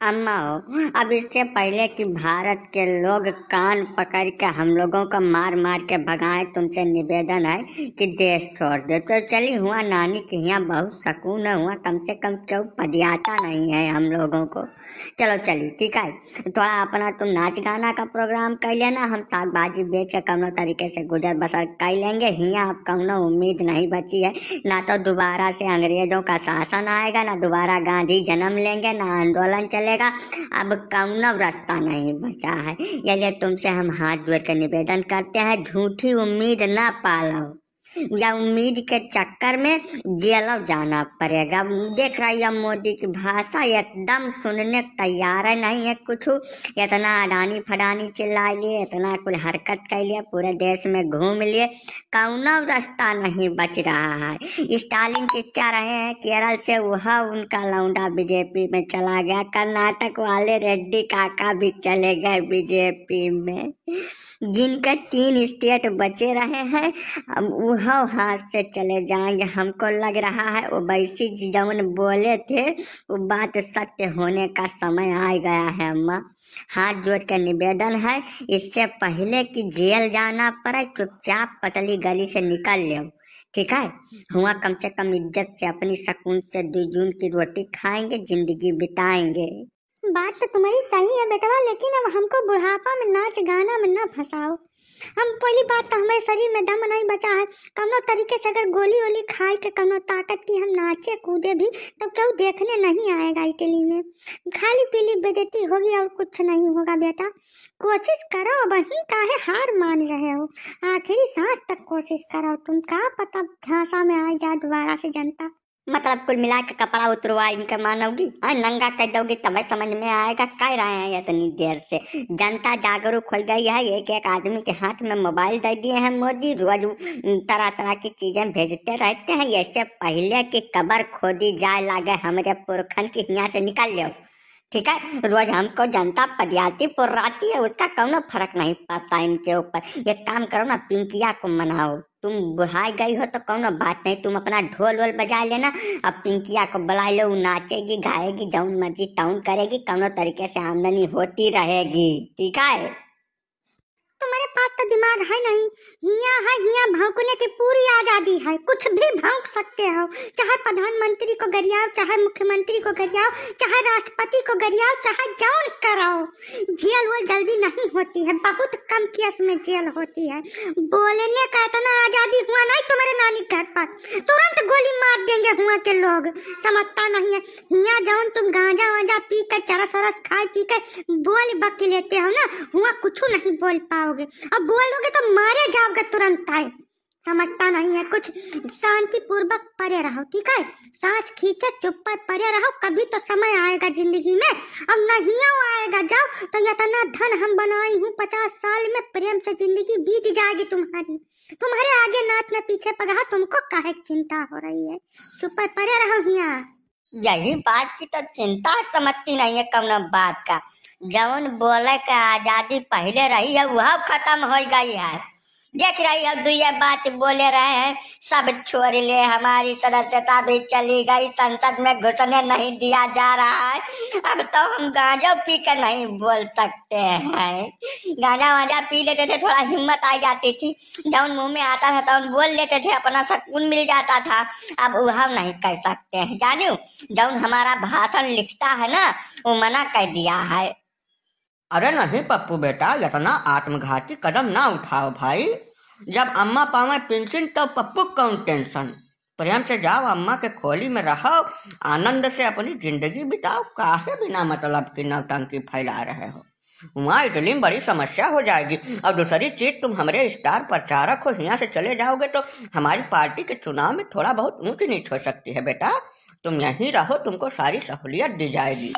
अम्मा हो, अब इससे पहले कि भारत के लोग कान पकड़ के हम लोगों को मार मार के भगाए, तुमसे निवेदन है कि देश छोड़ दो। तो चली हुआ नानी के यहाँ बहुत सुकून हुआ, कम से कम क्यों पदियाता नहीं है हम लोगों को। चलो चली ठीक है, थोड़ा अपना तुम नाच गाना का प्रोग्राम कर लेना, हम साग भाजी बेच के कौनो तरीके से गुजर बसर कर लेंगे। यहाँ अब कौनो उम्मीद नहीं बची है, ना तो दोबारा से अंग्रेजों का शासन आएगा, ना दोबारा गांधी जन्म लेंगे, ना आंदोलन चलेगा। अब कौनो रास्ता नहीं बचा है। ये तुमसे हम हाथ जोड़ कर निवेदन करते हैं, झूठी उम्मीद ना पालो, या उम्मीद के चक्कर में जेल जाना पड़ेगा। देख रही है मोदी की भाषा एकदम सुनने तैयार है नहीं है कुछ। इतना अडानी फडानी चिल्ला लिए, इतना कुल हरकत कर लिए, पूरे देश में घूम लिए, कौनो रास्ता नहीं बच रहा है। स्टालिन चिच्चा रहे हैं केरल से, वह उनका लौंडा बीजेपी में चला गया। कर्नाटक वाले रेड्डी काका भी चले गए बीजेपी में। जिनके 3 स्टेट बचे रहे हैं वह हाथ से चले जाएंगे। हमको लग रहा है ओवैसी जी जवन बोले थे वो बात सत्य होने का समय आ गया है। अम्मा हाथ जोड़ के निवेदन है, इससे पहले कि जेल जाना पड़े चुपचाप पतली गली से निकल लो, ठीक है। हुआ कम से कम इज्जत से अपनी सुकून से 2 जून की रोटी खाएंगे, जिंदगी बिताएंगे। बात तो तुम्हारी सही है बेटवा, लेकिन अब हमको बुढ़ापा में नाच गाना में न फंसाओ। हम पहली बात तो हमारे शरीर में दम नहीं बचा है। कौनो तरीके से अगर गोली वोली खाए के कौनो ताकत की हम नाचे कूदे भी तब क्यों देखने नहीं आएगा इटली में। खाली पीली बेइज्जती होगी और कुछ नहीं होगा बेटा। कोशिश करो, वहीं काहे हार मान रहे हो। आखिरी सांस तक कोशिश करो, तुम का पता झांसा में आ जाए दोबारा से जनता। मतलब कुल मिला के कपड़ा उतरवा इनका मानोगी, नंगा कर दोगी तब समझ में आएगा। कह रहे हैं इतनी देर से जनता जागरूक हो गई है। एक एक आदमी के हाथ में मोबाइल दे दिए हैं मोदी, रोज तरह तरह की चीजें भेजते रहते हैं। इससे पहले कि कबर खोदी जाए लागे हमारे पुरखन की यहाँ से निकल लो, ठीक है। रोज हमको जनता पदियाती पुर्राती है, उसका कौनो फर्क नहीं पड़ता इनके ऊपर। एक काम करो ना, पिंकिया को मनाओ। तुम बुढ़ाई गई हो तो कौनो बात नहीं, तुम अपना ढोल वोल बजा लेना। अब पिंकिया को बुला लो, नाचेगी गाएगी, जौन मर्जी टाउन करेगी, कौनो तरीके से आमदनी होती रहेगी, ठीक है। तुम्हारे पास तो दिमाग है नहीं। हिया भौंकने की पूरी आजादी है, कुछ भी भौंक सकते हो। चाहे प्रधानमंत्री को गरियाओ, चाहे मुख्यमंत्री को गरियाओ, चाहे राष्ट्रपति को गरियाओ, चाहे जौन कराओ। जेल वो जल्दी नहीं होती है, बहुत कम केस में जेल होती है। बोलने का इतना आजादी हुआ नहीं तुम्हारे नानी घर पर, तुरंत गोली मार देंगे हुआ के लोग। समझता नहीं है। हिया जौन तुम गांजा वांजा पी कर चरस वरस खाए पी कर बोल बक लेते हो ना, हुआ कुछ नहीं बोल पाओगे। अब बोलोगे तो मारे जाओगे तुरंत आए। समझता नहीं है कुछ। शांति पूर्वक परे रहो, ठीक है। सांस खींचे चुप पर परे रहो, कभी तो समय आएगा जिंदगी में। अब नहीं आएगा जाओ तो इतना धन हम बनाई हूँ 50 साल में, प्रेम से जिंदगी बीत जाएगी तुम्हारी। तुम्हारे आगे नाच न पीछे पगहा, तुमको काहे चिंता हो रही है। चुप पर परे रहो हिया। यही बात की तो चिंता समझती नहीं है कौनो बात का। जौन बोले का आजादी पहले रही है वह खत्म हो गई है। देख रही है दुनिया बात बोले रहे हैं, सब छोड़ ले, हमारी सदस्यता भी चली गई, संसद में घुसने नहीं दिया जा रहा है। अब तो हम गांजा पी कर नहीं बोल सकते हैं। गांजा वांजा पी लेते थे, थोड़ा हिम्मत आ जाती थी, जौन मुंह में आता था तो बोल लेते थे, अपना सुकून मिल जाता था। अब वह नहीं कर सकते हैं। जानो जौन हमारा भाषण लिखता है ना वो मना कर दिया है। अरे नहीं पप्पू बेटा, इतना आत्मघाती कदम ना उठाओ भाई। जब अम्मा पावे पेंशन तो पप्पू कौन टेंशन। प्रेम से जाओ, अम्मा के खोली में रहो, आनंद से अपनी जिंदगी बिताओ। काहे बिना मतलब की नौटंकी फैला रहे हो। वहाँ इटली में बड़ी समस्या हो जाएगी। और दूसरी चीज, तुम हमारे स्टार प्रचारक हो, यहाँ से चले जाओगे तो हमारी पार्टी के चुनाव में थोड़ा बहुत ऊंच नीच हो सकती है बेटा। तुम यहीं रहो, तुमको सारी सहूलियत दी जाएगी।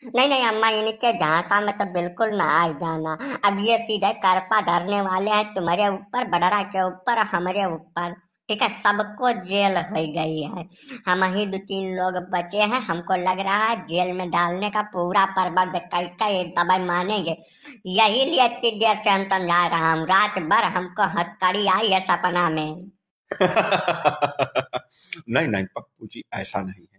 नहीं नहीं अम्मा, इनके झांसा में तो बिल्कुल ना आ जाना। अब ये सीधे करपा धरने वाले हैं तुम्हारे ऊपर, बडरा के ऊपर, हमारे ऊपर, ठीक है। सबको जेल हो गई है, हम ही 2-3 लोग बचे हैं। हमको लग रहा है जेल में डालने का पूरा प्रबंध करके दबाई मानेंगे। यही लिए इतनी देर से हम समझा रहा हूँ, रात भर हमको हथकड़ी आई है सपना में। नहीं नहीं पप्पू जी, ऐसा नहीं है।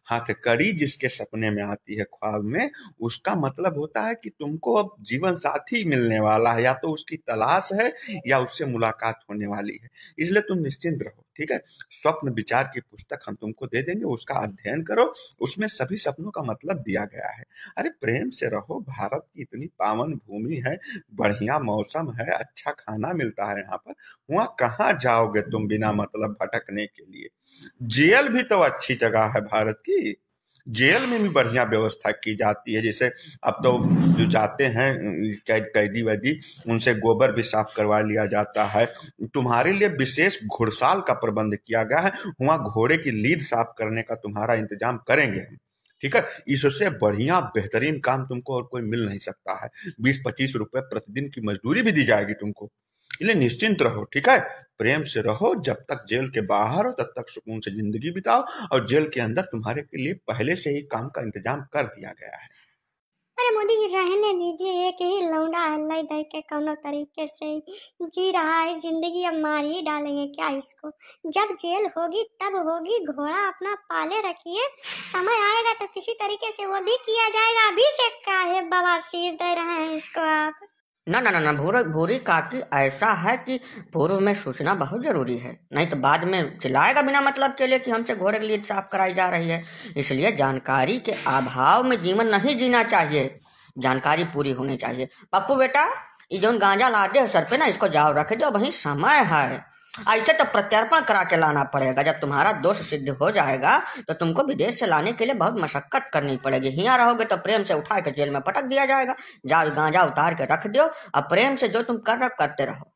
हथकड़ी जिसके सपने में आती है ख्वाब में, उसका मतलब होता है कि तुमको अब जीवन साथी मिलने वाला है, या तो उसकी तलाश है या उससे मुलाकात होने वाली है। इसलिए तुम निश्चिंत रहो, ठीक है। स्वप्न विचार की पुस्तक हम तुमको दे देंगे, उसका अध्ययन करो, उसमें सभी सपनों का मतलब दिया गया है। अरे प्रेम से रहो, भारत की इतनी पावन भूमि है, बढ़िया मौसम है, अच्छा खाना मिलता है यहाँ पर, वहाँ कहाँ जाओगे तुम बिना मतलब भटकने के लिए। जेल भी तो अच्छी जगह है भारत की, जेल में भी बढ़िया व्यवस्था की जाती है। जैसे अब तो जो जाते हैं कैदी वैदी, उनसे गोबर भी साफ करवा लिया जाता है। तुम्हारे लिए विशेष घुड़साल का प्रबंध किया गया है, वहाँ घोड़े की लीद साफ करने का तुम्हारा इंतजाम करेंगे हम, ठीक है। इससे बढ़िया बेहतरीन काम तुमको और कोई मिल नहीं सकता है। 20-25 रुपए प्रतिदिन की मजदूरी भी दी जाएगी तुमको, इसलिए निश्चिंत रहो, ठीक है। प्रेम से रहो, जब तक जेल के बाहर हो तब तक सुकून से जिंदगी बिताओ, और जेल के अंदर तुम्हारे के लिए पहले से ही काम का इंतजाम कर दिया गया है। अरे मोदी जी रहने दीजिए, एक ही लौंडा हल्ला दे के कौनो तरीके से जी रहा है जिंदगी, अब मार ही डालेंगे क्या इसको। जब जेल होगी तब होगी, घोड़ा अपना पाले रखिए, समय आएगा तो किसी तरीके से वो भी किया जाएगा। अभी से काहे बवासीर दे रहे हैं इसको आप। ना ना ना ना भूरी काकी, ऐसा है कि पूर्व में सूचना बहुत जरूरी है, नहीं तो बाद में चिल्लाएगा बिना मतलब के लिए कि हमसे घोड़े के लिए साफ कराई जा रही है। इसलिए जानकारी के अभाव में जीवन नहीं जीना चाहिए, जानकारी पूरी होनी चाहिए। पप्पू बेटा, ये जो गांजा लादे हो सर पे ना, इसको जाओ रख दो, वही समय है। ऐसे तो प्रत्यर्पण करा के लाना पड़ेगा। जब तुम्हारा दोष सिद्ध हो जाएगा तो तुमको विदेश से लाने के लिए बहुत मशक्कत करनी पड़ेगी। यहाँ रहोगे तो प्रेम से उठा के जेल में पटक दिया जाएगा। जाओ गांजा उतार के रख दो, और प्रेम से जो तुम कर रहे करते रहो।